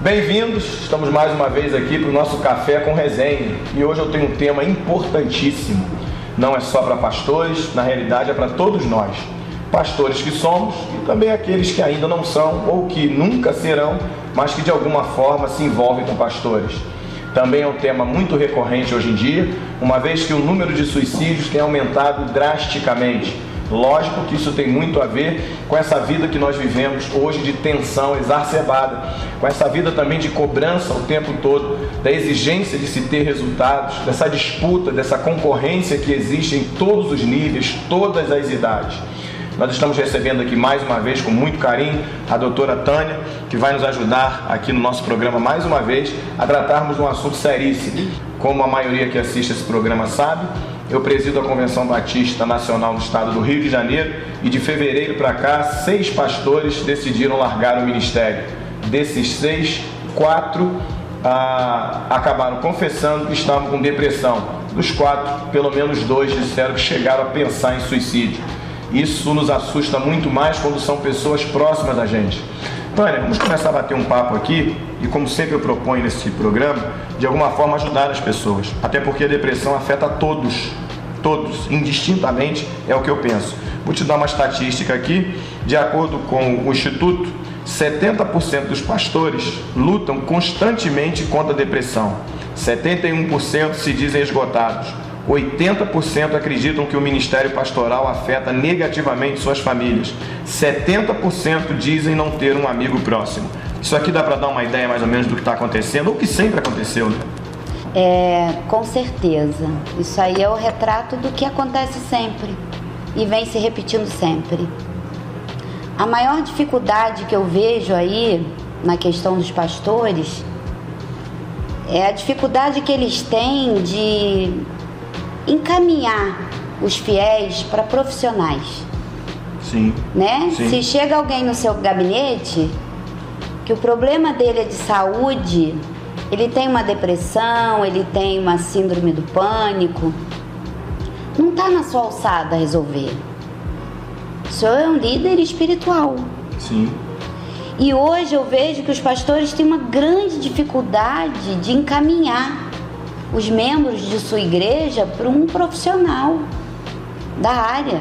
Bem-vindos, estamos mais uma vez aqui para o nosso Café com Resenha e hoje eu tenho um tema importantíssimo. Não é só para pastores, na realidade é para todos nós. Pastores que somos e também aqueles que ainda não são ou que nunca serão, mas que de alguma forma se envolvem com pastores. Também é um tema muito recorrente hoje em dia, uma vez que o número de suicídios tem aumentado drasticamente. Lógico que isso tem muito a ver com essa vida que nós vivemos hoje de tensão exacerbada, com essa vida também de cobrança o tempo todo, da exigência de se ter resultados, dessa disputa, dessa concorrência que existe em todos os níveis, todas as idades. Nós estamos recebendo aqui mais uma vez, com muito carinho, a doutora Tânia, que vai nos ajudar aqui no nosso programa mais uma vez a tratarmos de um assunto seríssimo. Como a maioria que assiste esse programa sabe, eu presido a Convenção Batista Nacional no estado do Rio de Janeiro e de fevereiro para cá, 6 pastores decidiram largar o ministério. Desses 6, 4 acabaram confessando que estavam com depressão. Dos 4, pelo menos 2 disseram que chegaram a pensar em suicídio. Isso nos assusta muito mais quando são pessoas próximas a gente. Tânia, vamos começar a bater um papo aqui e, como sempre eu proponho nesse programa, de alguma forma ajudar as pessoas. Até porque a depressão afeta todos, indistintamente, é o que eu penso. Vou te dar uma estatística aqui. De acordo com o Instituto, 70% dos pastores lutam constantemente contra a depressão. 71% se dizem esgotados. 80% acreditam que o ministério pastoral afeta negativamente suas famílias. 70% dizem não ter um amigo próximo. Isso aqui dá para dar uma ideia mais ou menos do que está acontecendo, ou que sempre aconteceu, né? Com certeza. Isso aí é o retrato do que acontece sempre e vem se repetindo sempre. A maior dificuldade que eu vejo aí na questão dos pastores é a dificuldade que eles têm de encaminhar os fiéis para profissionais. Sim. Né? Sim. Se chega alguém no seu gabinete que o problema dele é de saúde, ele tem uma depressão, ele tem uma síndrome do pânico, não está na sua alçada a resolver. O senhor é um líder espiritual. Sim. E hoje eu vejo que os pastores têm uma grande dificuldade de encaminhar os membros de sua igreja para um profissional da área.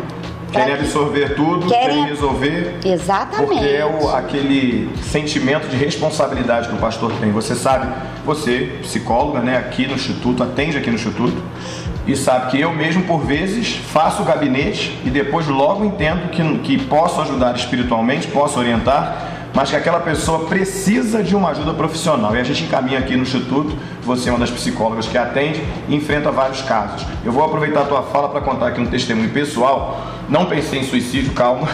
Querem absorver tudo, querem resolver. Exatamente. Porque é aquele sentimento de responsabilidade que o pastor tem. Você sabe, você, psicóloga, né, aqui no Instituto, atende aqui no Instituto, e sabe que eu mesmo, por vezes, faço o gabinete e depois logo entendo que posso ajudar espiritualmente, posso orientar, mas que aquela pessoa precisa de uma ajuda profissional. E a gente encaminha aqui no Instituto, você é uma das psicólogas que atende e enfrenta vários casos. Eu vou aproveitar a tua fala para contar aqui um testemunho pessoal. Não pensei em suicídio, calma.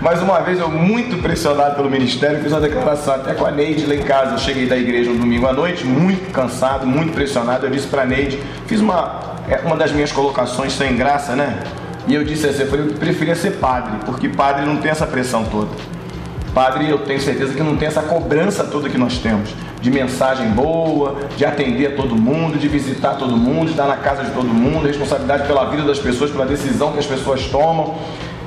Mas uma vez eu, muito pressionado pelo ministério, fiz uma declaração até com a Neide lá em casa. Eu cheguei da igreja um domingo à noite, muito cansado, muito pressionado. Eu disse para a Neide, fiz uma das minhas colocações sem graça, né? E eu disse assim, eu preferia ser padre, porque padre não tem essa pressão toda. Padre, eu tenho certeza que não tem essa cobrança toda que nós temos, de mensagem boa, de atender a todo mundo, de visitar todo mundo, de estar na casa de todo mundo, responsabilidade pela vida das pessoas, pela decisão que as pessoas tomam.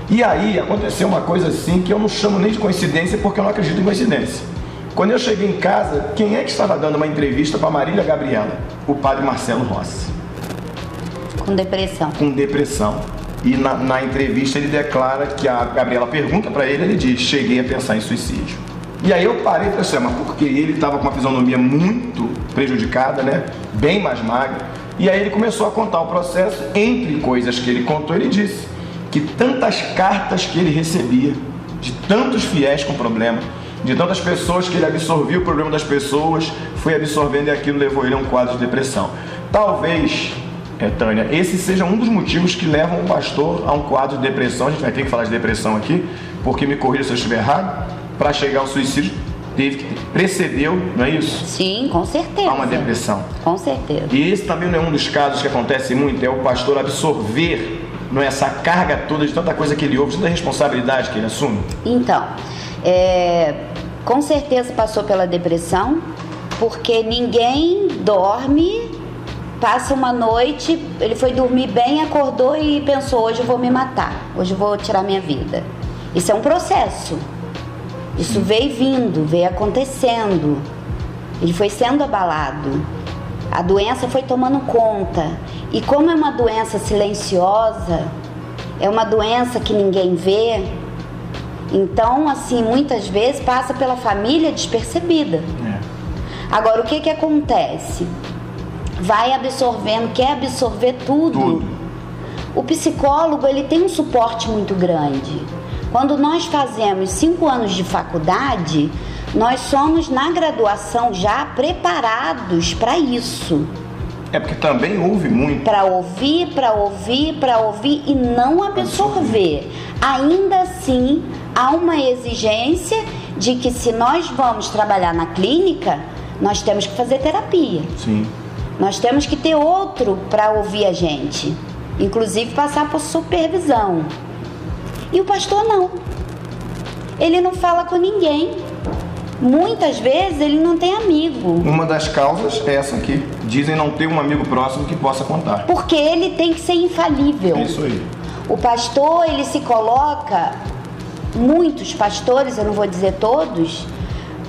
E aí aconteceu uma coisa assim que eu não chamo nem de coincidência, porque eu não acredito em coincidência. Quando eu cheguei em casa, quem é que estava dando uma entrevista para Marília Gabriela? O padre Marcelo Rossi. Com depressão. Com depressão. E na entrevista ele declara que a Gabriela pergunta para ele diz, cheguei a pensar em suicídio. E aí eu parei e falei assim, mas porque ele estava com uma fisionomia muito prejudicada, né? Bem mais magra. E aí ele começou a contar o processo. Entre coisas que ele contou, ele disse que tantas cartas que ele recebia, de tantos fiéis com problema, de tantas pessoas que ele absorvia o problema das pessoas, foi absorvendo e aquilo levou ele a um quadro de depressão. Talvez... Tânia, esse seja um dos motivos que levam o pastor a um quadro de depressão. A gente vai ter que falar de depressão aqui, porque me corrija se eu estiver errado, para chegar ao suicídio precedeu, não é isso? Sim, com certeza. A uma depressão. Com certeza. E esse também não é um dos casos que acontece muito, é o pastor absorver, não é, essa carga toda de tanta coisa que ele ouve, de tanta responsabilidade que ele assume? Então, com certeza passou pela depressão, porque ninguém dorme. Passa uma noite, ele foi dormir bem, acordou e pensou, hoje eu vou me matar, hoje eu vou tirar minha vida. Isso é um processo. Isso veio vindo, veio acontecendo. Ele foi sendo abalado. A doença foi tomando conta. E como é uma doença silenciosa, é uma doença que ninguém vê, então, assim, muitas vezes passa pela família despercebida. Agora, o que acontece? Vai absorvendo, quer absorver tudo. O psicólogo, ele tem um suporte muito grande. Quando nós fazemos 5 anos de faculdade, nós somos, na graduação, já preparados para isso. É porque também ouve muito. Para ouvir e não absorver. Ainda assim, há uma exigência de que se nós vamos trabalhar na clínica, nós temos que fazer terapia. Sim. Nós temos que ter outro para ouvir a gente. Inclusive passar por supervisão. E o pastor não. Ele não fala com ninguém. Muitas vezes ele não tem amigo. Uma das causas é essa aqui. Dizem não ter um amigo próximo que possa contar. Porque ele tem que ser infalível. É isso aí. O pastor, ele se coloca, muitos pastores, eu não vou dizer todos,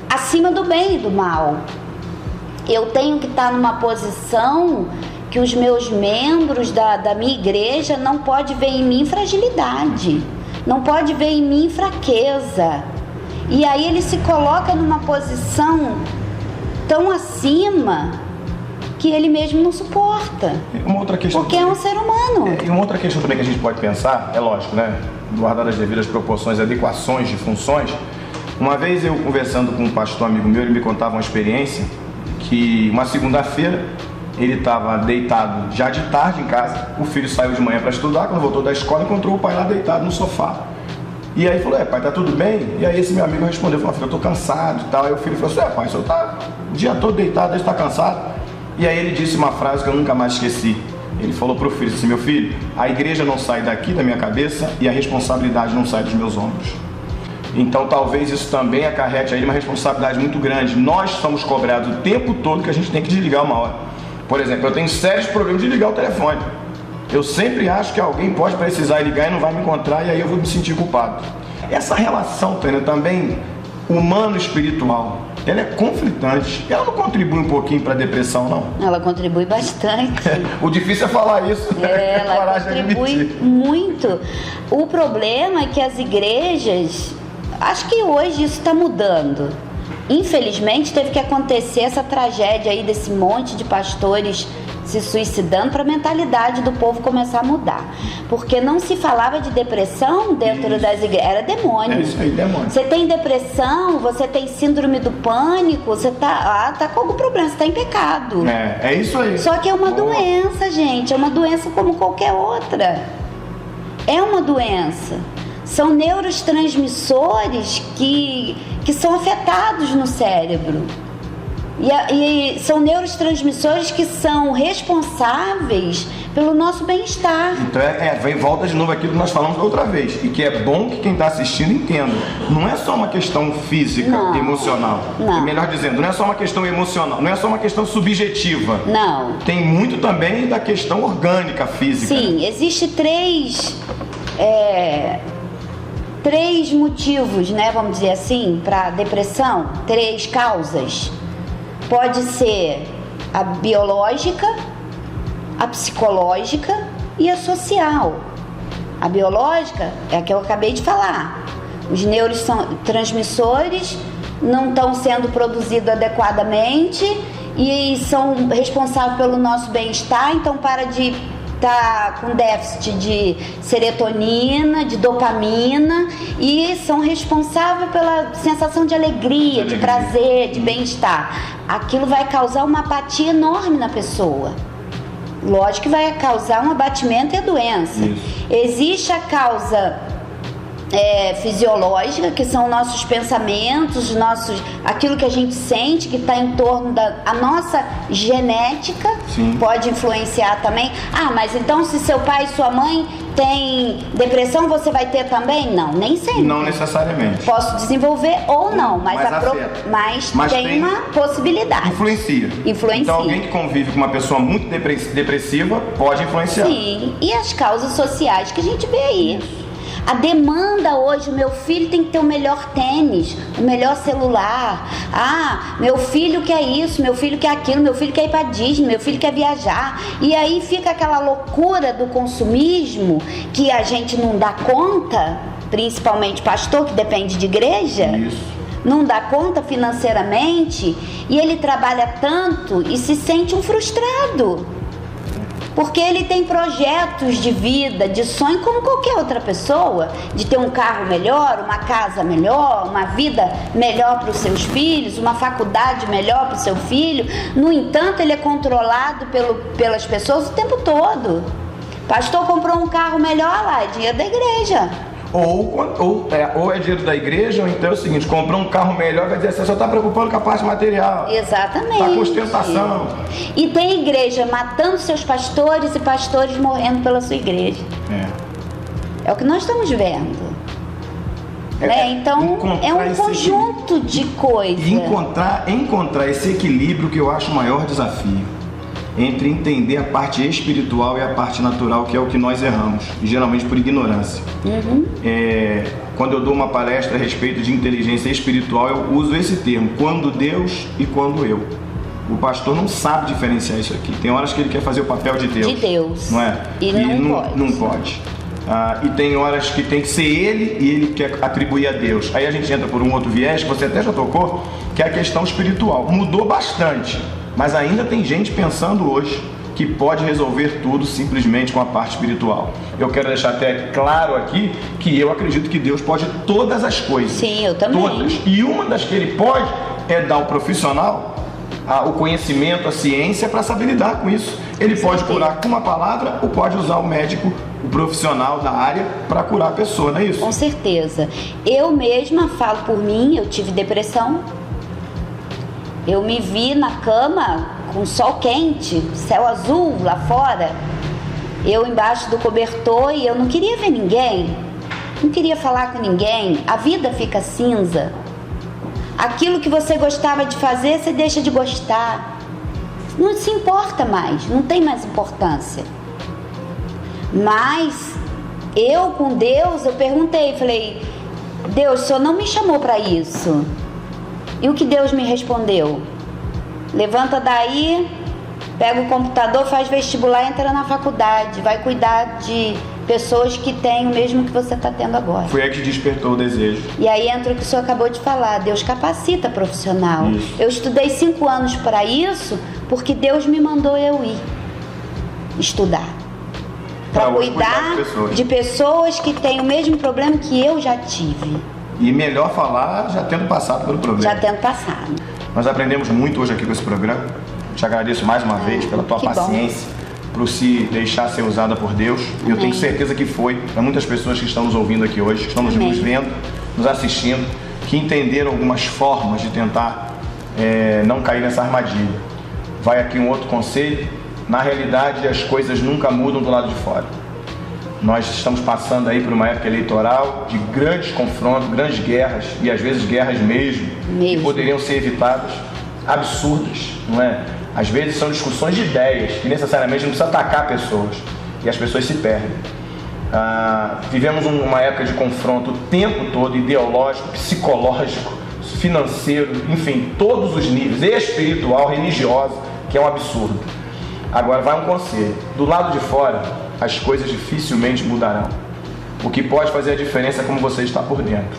acima do bem e do mal. Eu tenho que estar numa posição que os meus membros da minha igreja não podem ver em mim fragilidade, não pode ver em mim fraqueza. E aí ele se coloca numa posição tão acima que ele mesmo não suporta. Uma outra questão porque é um ser humano. E uma outra questão também que a gente pode pensar, é lógico, né? Guardar as devidas proporções, adequações de funções. Uma vez eu conversando com um pastor amigo meu, ele me contava uma experiência que uma segunda-feira ele estava deitado já de tarde em casa, o filho saiu de manhã para estudar, quando voltou da escola encontrou o pai lá deitado no sofá. E aí falou, pai, tá tudo bem? E aí esse meu amigo respondeu, falou, filho, eu tô cansado e tal. Aí o filho falou assim, pai, o senhor tá o dia todo deitado, você tá cansado? E aí ele disse uma frase que eu nunca mais esqueci. Ele falou pro filho assim, meu filho, a igreja não sai daqui da minha cabeça e a responsabilidade não sai dos meus ombros. Então talvez isso também acarrete aí uma responsabilidade muito grande. Nós somos cobrados o tempo todo que a gente tem que desligar uma hora. Por exemplo, eu tenho sérios problemas de ligar o telefone. Eu sempre acho que alguém pode precisar ligar e não vai me encontrar, e aí eu vou me sentir culpado. Essa relação, Tânia, também humano-espiritual, ela é conflitante. Ela não contribui um pouquinho para a depressão, não? Ela contribui bastante. O difícil é falar isso. Ela contribui muito. O problema é que as igrejas, acho que hoje isso está mudando. Infelizmente teve que acontecer essa tragédia aí desse monte de pastores se suicidando para a mentalidade do povo começar a mudar. Porque não se falava de depressão dentro das igrejas, era demônio. É isso aí, demônio. Você tem depressão, você tem síndrome do pânico, você tá com algum problema, você tá em pecado. É isso aí. Só que é uma doença, gente, é uma doença como qualquer outra. É uma doença. São neurotransmissores que são afetados no cérebro. E são neurotransmissores que são responsáveis pelo nosso bem-estar. Então vem volta de novo aquilo que nós falamos da outra vez. E que é bom que quem está assistindo entenda. Não é só uma questão física, emocional. Não. Melhor dizendo, não é só uma questão emocional, não é só uma questão subjetiva. Não. Tem muito também da questão orgânica, física. Sim, existe três motivos, né, vamos dizer assim, para depressão, 3 causas. Pode ser a biológica, a psicológica e a social. A biológica é a que eu acabei de falar. Os neurotransmissores não estão sendo produzidos adequadamente e são responsáveis pelo nosso bem-estar, então para de estar com déficit de serotonina, de dopamina e são responsáveis pela sensação de alegria, de prazer, de bem-estar. Aquilo vai causar uma apatia enorme na pessoa. Lógico que vai causar um abatimento e a doença. Isso. Existe a causa fisiológica, que são nossos pensamentos, aquilo que a gente sente, que está em torno da nossa genética. Sim. Pode influenciar também. Mas então se seu pai e sua mãe têm depressão, você vai ter também? Não, nem sempre. Não necessariamente. Posso desenvolver ou não, mas tem uma possibilidade. Influencia. Então alguém que convive com uma pessoa muito depressiva pode influenciar. Sim, e as causas sociais que a gente vê aí. A demanda hoje, o meu filho tem que ter o melhor tênis, o melhor celular. Ah, meu filho quer isso, meu filho quer aquilo, meu filho quer ir para Disney, meu filho quer viajar. E aí fica aquela loucura do consumismo que a gente não dá conta, principalmente pastor que depende de igreja. Isso. Não dá conta financeiramente e ele trabalha tanto e se sente um frustrado. Porque ele tem projetos de vida, de sonho como qualquer outra pessoa, de ter um carro melhor, uma casa melhor, uma vida melhor para os seus filhos, uma faculdade melhor para o seu filho. No entanto, ele é controlado pelas pessoas o tempo todo. Pastor comprou um carro melhor lá, é dinheiro da igreja. Ou é dinheiro da igreja, ou então é o seguinte, comprou um carro melhor, vai dizer, você só está preocupando com a parte material. Exatamente. Está com ostentação. E tem igreja matando seus pastores e pastores morrendo pela sua igreja. É o que nós estamos vendo. Né? Então, é um conjunto de coisas. E encontrar esse equilíbrio que eu acho o maior desafio. Entre entender a parte espiritual e a parte natural, que é o que nós erramos, geralmente por ignorância. Quando eu dou uma palestra a respeito de inteligência espiritual, eu uso esse termo, quando Deus e quando eu. O pastor não sabe diferenciar isso aqui. Tem horas que ele quer fazer o papel de Deus. De Deus. Não é? E não pode. E tem horas que tem que ser ele e ele quer atribuir a Deus. Aí a gente entra por um outro viés, que você até já tocou, que é a questão espiritual. Mudou bastante. Mas ainda tem gente pensando hoje que pode resolver tudo simplesmente com a parte espiritual. Eu quero deixar até claro aqui que eu acredito que Deus pode todas as coisas. Sim, eu também. Todas. E uma das que Ele pode é dar ao profissional o conhecimento, a ciência para saber lidar com isso. Ele pode curar com uma palavra ou pode usar o médico, o profissional da área para curar a pessoa, não é isso? Com certeza. Eu mesma falo por mim, eu tive depressão. Eu me vi na cama com sol quente, céu azul lá fora, eu embaixo do cobertor e eu não queria ver ninguém, não queria falar com ninguém. A vida fica cinza. Aquilo que você gostava de fazer, você deixa de gostar. Não se importa mais, não tem mais importância. Mas eu com Deus, eu perguntei, falei, Deus, o Senhor não me chamou para isso. E o que Deus me respondeu? Levanta daí, pega o computador, faz vestibular, entra na faculdade, vai cuidar de pessoas que têm o mesmo que você está tendo agora. Foi aí que despertou o desejo. E aí entra o que o senhor acabou de falar, Deus capacita profissional. Isso. Eu estudei 5 anos para isso, porque Deus me mandou eu ir estudar. Para cuidar de pessoas que têm o mesmo problema que eu já tive. E melhor falar já tendo passado pelo problema. Já tendo passado. Nós aprendemos muito hoje aqui com esse programa. Te agradeço mais uma vez pela tua paciência, por se deixar ser usada por Deus. E eu tenho certeza que foi para muitas pessoas que estão nos ouvindo aqui hoje, que estão nos vendo, nos assistindo, que entenderam algumas formas de tentar não cair nessa armadilha. Vai aqui um outro conselho. Na realidade, as coisas nunca mudam do lado de fora. Nós estamos passando aí por uma época eleitoral de grandes confrontos, grandes guerras, e às vezes guerras mesmo. Que poderiam ser evitadas, absurdas, não é? Às vezes são discussões de ideias, que necessariamente não precisa atacar pessoas, e as pessoas se perdem. Vivemos uma época de confronto o tempo todo, ideológico, psicológico, financeiro, enfim, todos os níveis, espiritual, religioso, que é um absurdo. Agora vai um conselho, do lado de fora as coisas dificilmente mudarão. O que pode fazer a diferença é como você está por dentro.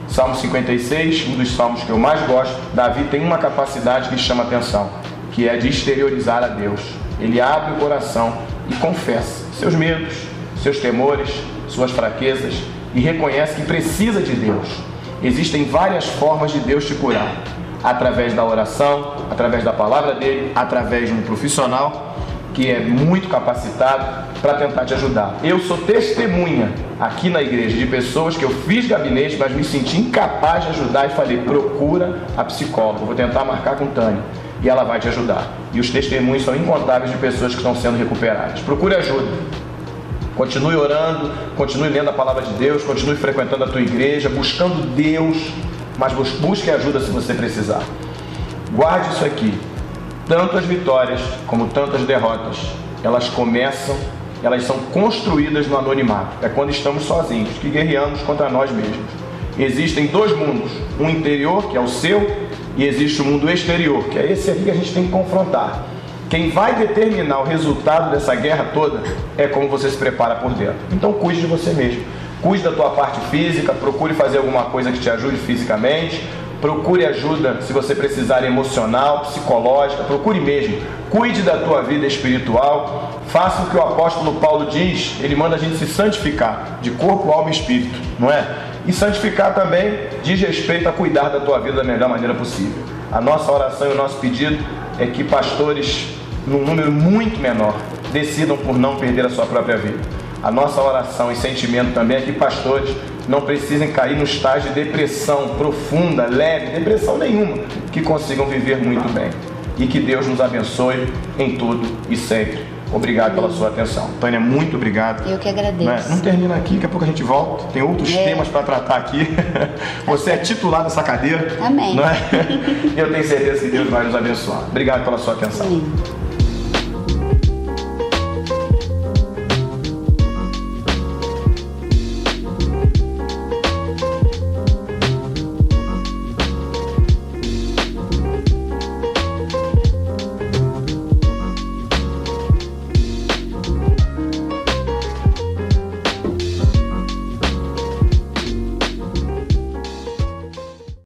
Salmo 56, um dos salmos que eu mais gosto, Davi tem uma capacidade que chama atenção, que é de exteriorizar a Deus. Ele abre o coração e confessa seus medos, seus temores, suas fraquezas e reconhece que precisa de Deus. Existem várias formas de Deus te curar. Através da oração, através da palavra dele, através de um profissional que é muito capacitado para tentar te ajudar. Eu sou testemunha aqui na igreja de pessoas que eu fiz gabinete, mas me senti incapaz de ajudar e falei, procura a psicóloga, vou tentar marcar com Tânia e ela vai te ajudar. E os testemunhos são incontáveis de pessoas que estão sendo recuperadas. Procure ajuda. Continue orando, continue lendo a palavra de Deus, continue frequentando a tua igreja, buscando Deus, mas busque ajuda se você precisar. Guarde isso aqui. Tanto as vitórias como tantas derrotas, elas começam elas são construídas no anonimato. É quando estamos sozinhos, que guerreamos contra nós mesmos. Existem dois mundos, um interior, que é o seu, e existe o mundo exterior, que é esse aqui que a gente tem que confrontar. Quem vai determinar o resultado dessa guerra toda é como você se prepara por dentro. Então cuide de você mesmo. Cuide da tua parte física, procure fazer alguma coisa que te ajude fisicamente, procure ajuda se você precisar emocional, psicológica, procure mesmo. Cuide da tua vida espiritual, faça o que o apóstolo Paulo diz, ele manda a gente se santificar, de corpo, alma e espírito, não é? E santificar também diz respeito a cuidar da tua vida da melhor maneira possível. A nossa oração e o nosso pedido é que pastores, num número muito menor, decidam por não perder a sua própria vida. A nossa oração e sentimento também é que pastores não precisem cair no estágio de depressão profunda, leve, depressão nenhuma, que consigam viver muito bem. E que Deus nos abençoe em tudo e sempre. Obrigado pela sua atenção. Tânia, muito obrigado. Eu que agradeço. Não termina aqui, daqui a pouco a gente volta. Tem outros temas para tratar aqui. Você é titular dessa cadeira. Amém. Não é? E eu tenho certeza que Deus vai nos abençoar. Obrigado pela sua atenção. Amém.